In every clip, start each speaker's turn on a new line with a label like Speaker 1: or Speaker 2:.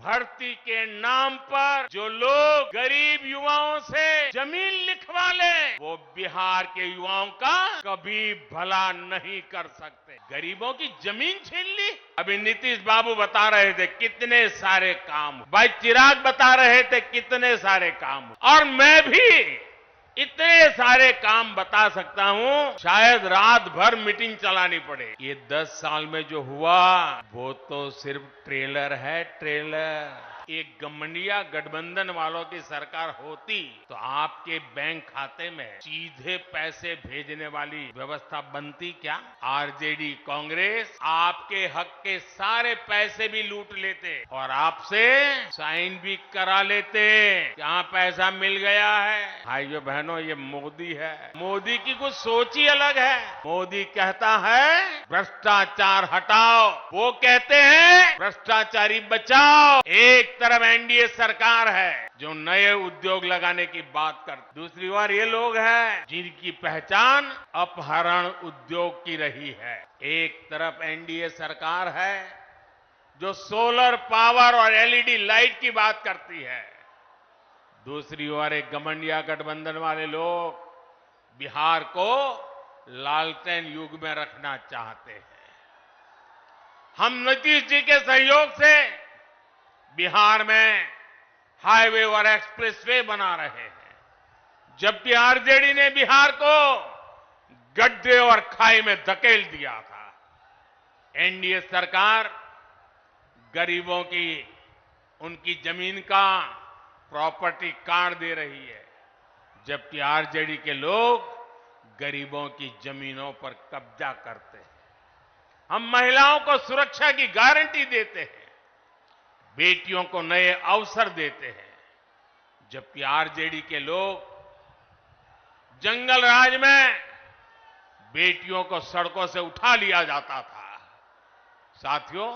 Speaker 1: भर्ती के नाम पर जो लोग गरीब युवाओं से जमीन लिखवा ले, वो बिहार के युवाओं का कभी भला नहीं कर सकते। गरीबों की जमीन छीन ली। अभी नीतीश बाबू बता रहे थे कितने सारे काम, भाई चिराग बता रहे थे कितने सारे काम, और मैं भी इतने सारे काम बता सकता हूं, शायद रात भर मीटिंग चलानी पड़े। ये 10 साल में जो हुआ वो तो सिर्फ ट्रेलर है, ट्रेलर। एक गठबंधन गठबंधन वालों की सरकार होती तो आपके बैंक खाते में सीधे पैसे भेजने वाली व्यवस्था बनती क्या? आरजेडी कांग्रेस आपके हक के सारे पैसे भी लूट लेते और आपसे साइन भी करा लेते। क्या पैसा मिल गया है? भाइयों बहनों, ये मोदी है। मोदी की कुछ सोच ही अलग है। मोदी कहता है भ्रष्टाचार हटाओ, वो कहते हैं भ्रष्टाचारी बचाओ। एक तरफ एनडीए सरकार है जो नए उद्योग लगाने की बात करती, दूसरी ओर ये लोग हैं जिनकी पहचान अपहरण उद्योग की रही है। एक तरफ एनडीए सरकार है जो सोलर पावर और एलईडी लाइट की बात करती है, दूसरी ओर एक गठबंधन गठबंधन वाले लोग बिहार को लालटेन युग में रखना चाहते हैं। हम नीतीश जी के सहयोग से बिहार में हाईवे और एक्सप्रेसवे बना रहे हैं, जबकि आरजेडी ने बिहार को गड्ढे और खाई में धकेल दिया था। एनडीए सरकार गरीबों की उनकी जमीन का प्रॉपर्टी कार्ड दे रही है, जबकि आरजेडी के लोग गरीबों की जमीनों पर कब्जा करते हैं। हम महिलाओं को सुरक्षा की गारंटी देते हैं, बेटियों को नए अवसर देते हैं, जबकि आरजेडी के लोग जंगल राज में बेटियों को सड़कों से उठा लिया जाता था। साथियों,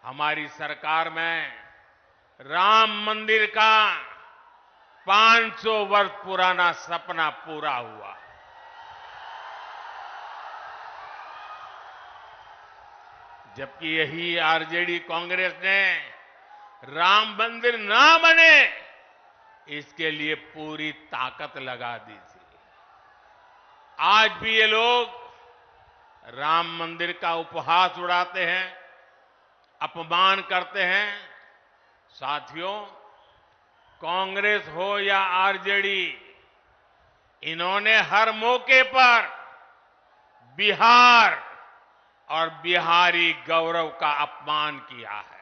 Speaker 1: हमारी सरकार में राम मंदिर का 500 वर्ष पुराना सपना पूरा हुआ। जबकि यही आरजेडी कांग्रेस ने राम मंदिर ना बने इसके लिए पूरी ताकत लगा दी थी। आज भी ये लोग राम मंदिर का उपहास उड़ाते हैं, अपमान करते हैं। साथियों, कांग्रेस हो या आरजेडी, इन्होंने हर मौके पर बिहार और बिहारी गौरव का अपमान किया है।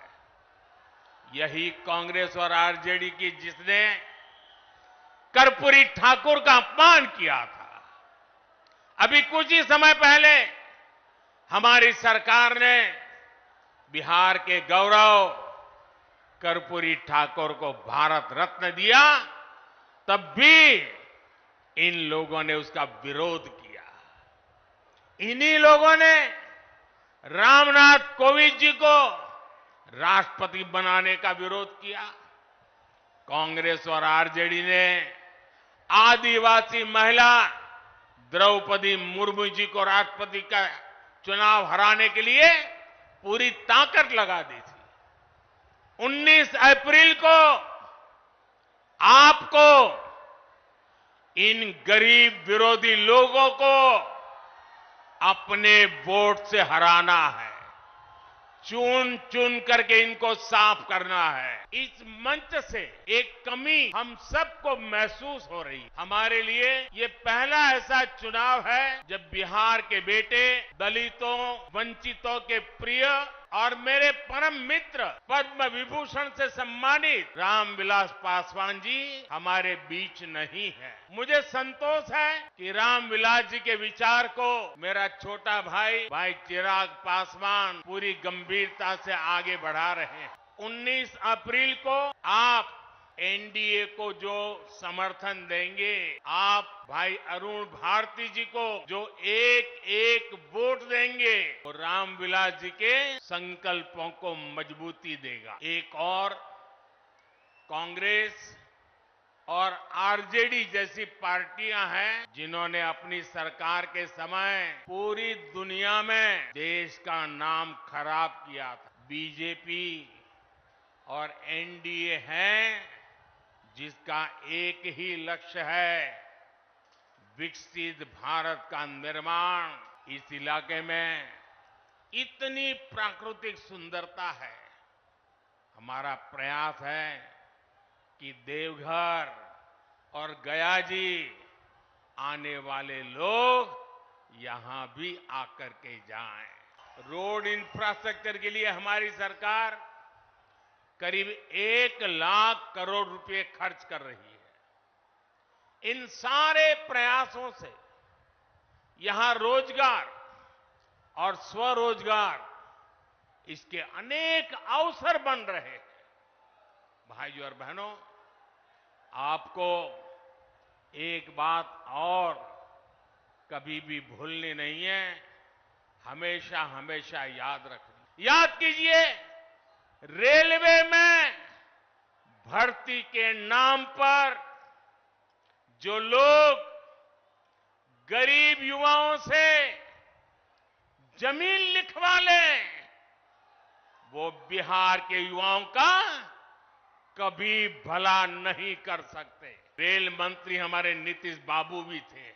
Speaker 1: यही कांग्रेस और आरजेडी की जिसने कर्पूरी ठाकुर का अपमान किया था। अभी कुछ ही समय पहले हमारी सरकार ने बिहार के गौरव कर्पूरी ठाकुर को भारत रत्न दिया, तब भी इन लोगों ने उसका विरोध किया। इन्हीं लोगों ने रामनाथ कोविंद जी को राष्ट्रपति बनाने का विरोध किया। कांग्रेस और आरजेडी ने आदिवासी महिला द्रौपदी मुर्मू जी को राष्ट्रपति का चुनाव हराने के लिए पूरी ताकत लगा दी थी। 19 अप्रैल को आपको इन गरीब विरोधी लोगों को अपने वोट से हराना है, चुन चुन करके इनको साफ करना है। इस मंच से एक कमी हम सबको महसूस हो रही है। हमारे लिए ये पहला ऐसा चुनाव है जब बिहार के बेटे दलितों, वंचितों के प्रिय और मेरे परम मित्र पद्म विभूषण से सम्मानित रामविलास पासवान जी हमारे बीच नहीं है। मुझे संतोष है कि रामविलास जी के विचार को मेरा छोटा भाई चिराग पासवान पूरी गंभीरता से आगे बढ़ा रहे हैं। 19 अप्रैल को आप एनडीए को जो समर्थन देंगे, आप भाई अरुण भारती जी को जो एक एक वोट देंगे, वो रामविलास जी के संकल्पों को मजबूती देगा। एक और कांग्रेस और आरजेडी जैसी पार्टियां हैं जिन्होंने अपनी सरकार के समय पूरी दुनिया में देश का नाम खराब किया था। बीजेपी, और एनडीए है जिसका एक ही लक्ष्य है, विकसित भारत का निर्माण। इस इलाके में इतनी प्राकृतिक सुंदरता है। हमारा प्रयास है कि देवघर और गया जी आने वाले लोग यहां भी आकर के जाएं। रोड इंफ्रास्ट्रक्चर के लिए हमारी सरकार करीब 1 लाख करोड़ रुपए खर्च कर रही है। इन सारे प्रयासों से यहां रोजगार और स्वरोजगार इसके अनेक अवसर बन रहे हैं। भाइयों और बहनों, आपको एक बात और कभी भी भूलनी नहीं है, हमेशा हमेशा याद रखनी। याद कीजिए, रेलवे में भर्ती के नाम पर जो लोग गरीब युवाओं से जमीन लिखवा लें, वो बिहार के युवाओं का कभी भला नहीं कर सकते। रेल मंत्री हमारे नीतीश बाबू भी थे।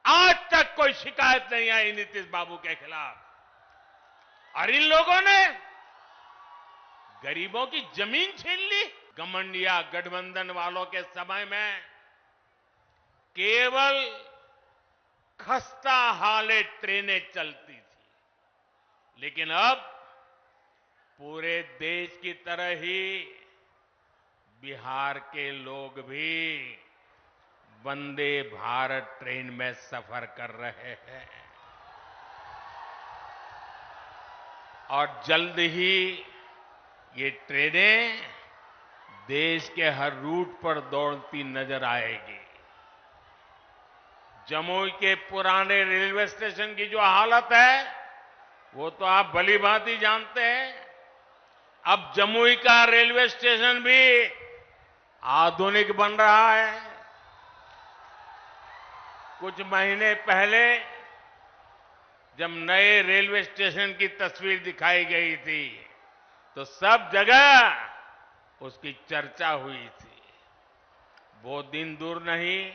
Speaker 1: आज तक कोई शिकायत नहीं आई नीतीश बाबू के खिलाफ। और इन लोगों ने गरीबों की जमीन छीन ली। घमंडिया गठबंधन वालों के समय में केवल खस्ता हाले ट्रेनें चलती थी, लेकिन अब पूरे देश की तरह ही बिहार के लोग भी वंदे भारत ट्रेन में सफर कर रहे हैं। और जल्द ही ये ट्रेनें देश के हर रूट पर दौड़ती नजर आएगी। जमुई के पुराने रेलवे स्टेशन की जो हालत है, वो तो आप भली भांति जानते हैं। अब जमुई का रेलवे स्टेशन भी आधुनिक बन रहा है। कुछ महीने पहले जब नए रेलवे स्टेशन की तस्वीर दिखाई गई थी, तो सब जगह उसकी चर्चा हुई थी। वो दिन दूर नहीं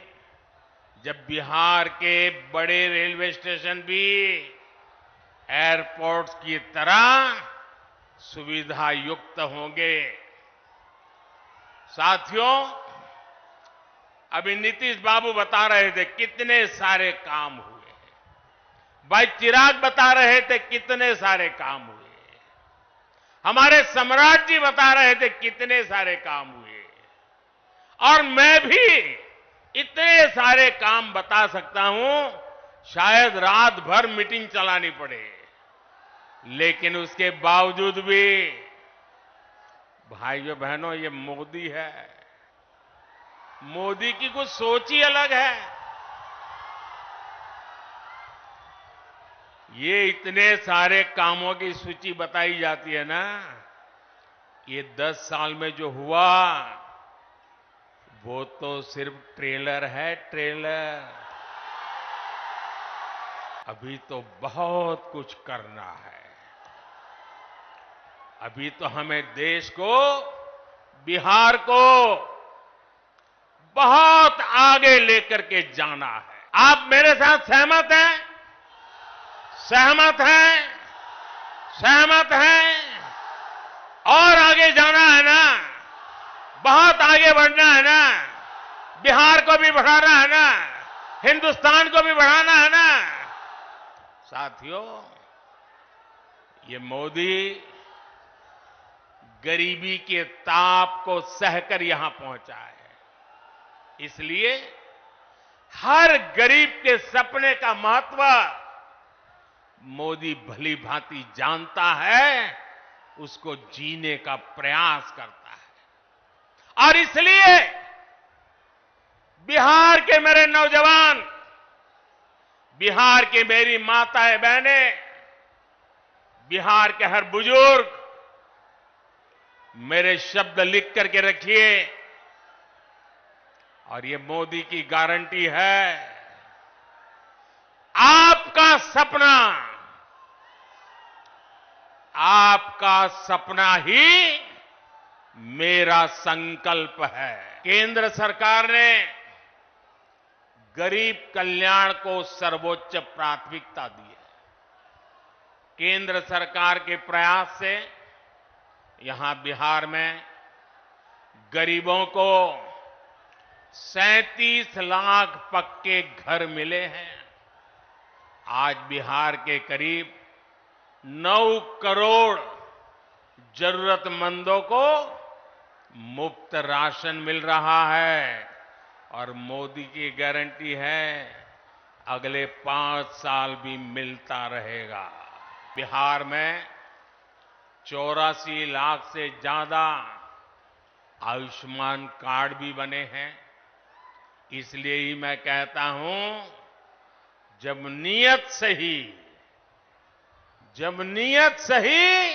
Speaker 1: जब बिहार के बड़े रेलवे स्टेशन भी एयरपोर्ट्स की तरह सुविधा युक्त होंगे। साथियों, अभी नीतीश बाबू बता रहे थे कितने सारे काम हुए हैं। भाई चिराग बता रहे थे कितने सारे काम हुए। हमारे सम्राट जी बता रहे थे कितने सारे काम हुए। और मैं भी इतने सारे काम बता सकता हूं, शायद रात भर मीटिंग चलानी पड़े, लेकिन उसके बावजूद भी भाइयों बहनों, ये मोदी है। मोदी की कुछ सोच ही अलग है। ये इतने सारे कामों की सूची बताई जाती है ना, ये 10 साल में जो हुआ वो तो सिर्फ ट्रेलर है, ट्रेलर। अभी तो बहुत कुछ करना है। अभी तो हमें देश को, बिहार को बहुत आगे लेकर के जाना है। आप मेरे साथ सहमत हैं? सहमत हैं? सहमत हैं? और आगे जाना है ना, बहुत आगे बढ़ना है ना, बिहार को भी बढ़ाना है ना, हिंदुस्तान को भी बढ़ाना है ना। साथियों, ये मोदी गरीबी के ताप को सहकर यहां पहुंचा है। इसलिए हर गरीब के सपने का महत्व मोदी भली भांति जानता है, उसको जीने का प्रयास करता है। और इसलिए बिहार के मेरे नौजवान, बिहार की मेरी माताएं बहनें, बिहार के हर बुजुर्ग, मेरे शब्द लिख करके रखिए। और ये मोदी की गारंटी है, आपका सपना, आपका सपना ही मेरा संकल्प है। केंद्र सरकार ने गरीब कल्याण को सर्वोच्च प्राथमिकता दी है। केंद्र सरकार के प्रयास से यहां बिहार में गरीबों को 37 लाख पक्के घर मिले हैं। आज बिहार के करीब 9 करोड़ जरूरतमंदों को मुफ्त राशन मिल रहा है और मोदी की गारंटी है अगले 5 साल भी मिलता रहेगा। बिहार में 84 लाख से ज्यादा आयुष्मान कार्ड भी बने हैं। इसलिए ही मैं कहता हूं, जब नीयत सही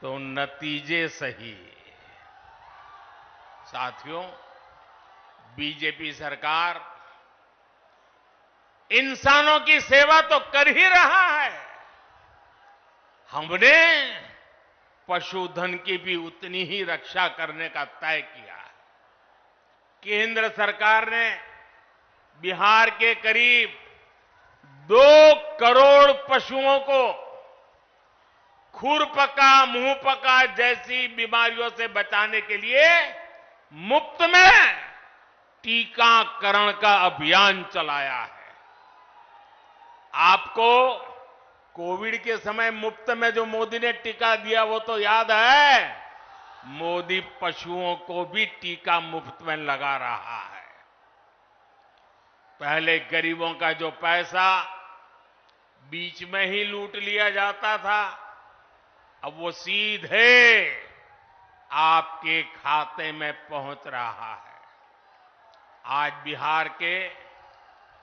Speaker 1: तो नतीजे सही। साथियों, बीजेपी सरकार इंसानों की सेवा तो कर ही रहा है, हमने पशुधन की भी उतनी ही रक्षा करने का तय किया है। केंद्र सरकार ने बिहार के करीब 2 करोड़ पशुओं को खुरपका, मुंहपका जैसी बीमारियों से बचाने के लिए मुफ्त में टीकाकरण का अभियान चलाया है। आपको कोविड के समय मुफ्त में जो मोदी ने टीका दिया वो तो याद है। मोदी पशुओं को भी टीका मुफ्त में लगा रहा है। पहले गरीबों का जो पैसा बीच में ही लूट लिया जाता था, अब वो सीधे आपके खाते में पहुंच रहा है। आज बिहार के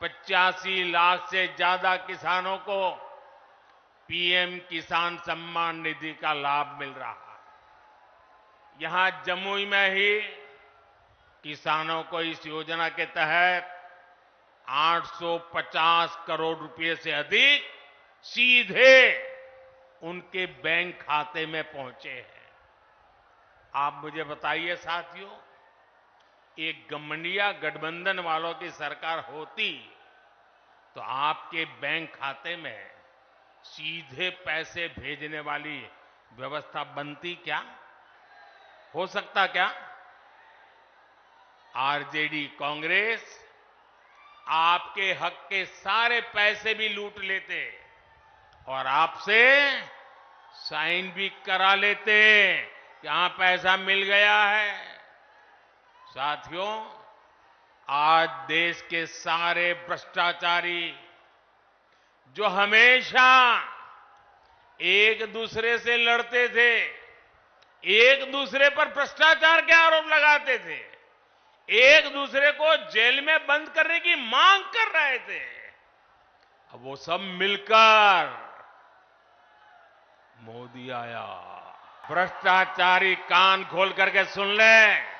Speaker 1: 85 लाख से ज्यादा किसानों को पीएम किसान सम्मान निधि का लाभ मिल रहा है। यहां जमुई में ही किसानों को इस योजना के तहत 850 करोड़ रुपए से अधिक सीधे उनके बैंक खाते में पहुंचे हैं। आप मुझे बताइए साथियों, एक गठबंधन गठबंधन वालों की सरकार होती तो आपके बैंक खाते में सीधे पैसे भेजने वाली व्यवस्था बनती क्या? हो सकता क्या? आरजेडी कांग्रेस आपके हक के सारे पैसे भी लूट लेते और आपसे साइन भी करा लेते कि हां पैसा मिल गया है। साथियों, आज देश के सारे भ्रष्टाचारी जो हमेशा एक दूसरे से लड़ते थे, एक दूसरे पर भ्रष्टाचार के आरोप लगाते थे, एक दूसरे को जेल में बंद करने की मांग कर रहे थे, अब वो सब मिलकर मोदी आया। भ्रष्टाचारी कान खोल करके सुन ले,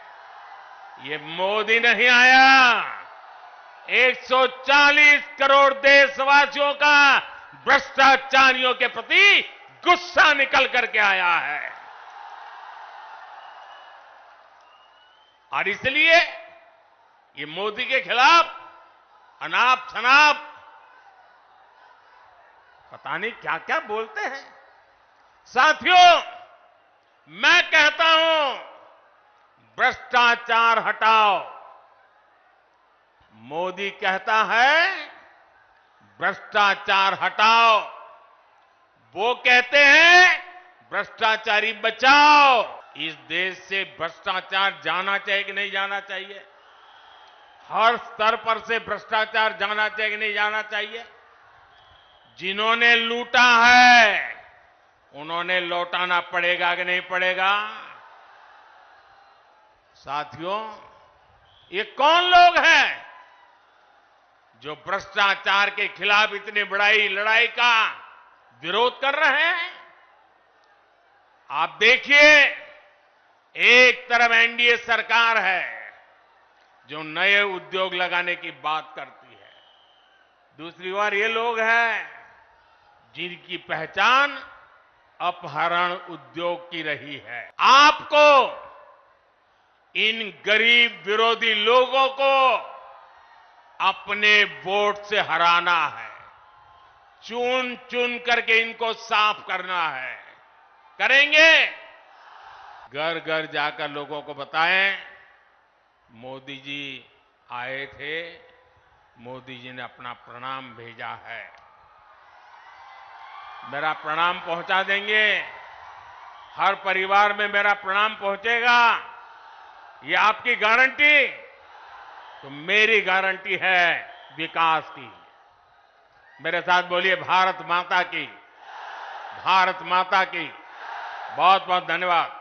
Speaker 1: ये मोदी नहीं आया, 140 करोड़ देशवासियों का भ्रष्टाचारियों के प्रति गुस्सा निकल करके आया है। और इसलिए ये मोदी के खिलाफ अनाप शनाप पता नहीं क्या क्या बोलते हैं। साथियों, मैं कहता हूं, भ्रष्टाचार हटाओ। मोदी कहता है भ्रष्टाचार हटाओ, वो कहते हैं भ्रष्टाचारी बचाओ। इस देश से भ्रष्टाचार जाना चाहिए कि नहीं जाना चाहिए? हर स्तर पर से भ्रष्टाचार जाना चाहिए कि नहीं जाना चाहिए? जिन्होंने लूटा है उन्होंने लौटाना पड़ेगा कि नहीं पड़ेगा? साथियों, ये कौन लोग हैं जो भ्रष्टाचार के खिलाफ इतनी बड़ी लड़ाई का विरोध कर रहे हैं? आप देखिए, एक तरफ एनडीए सरकार है जो नए उद्योग लगाने की बात करती है, दूसरी ओर ये लोग हैं जिनकी पहचान अपहरण उद्योग की रही है। आपको इन गरीब विरोधी लोगों को अपने वोट से हराना है। चुन चुन करके इनको साफ करना है। करेंगे? घर घर जाकर लोगों को बताएं, मोदी जी आए थे, मोदी जी ने अपना प्रणाम भेजा है। मेरा प्रणाम पहुंचा देंगे। हर परिवार में मेरा प्रणाम पहुंचेगा। ये आपकी गारंटी? तो मेरी गारंटी है विकास की। मेरे साथ बोलिए, भारत माता की, भारत माता की। बहुत बहुत धन्यवाद।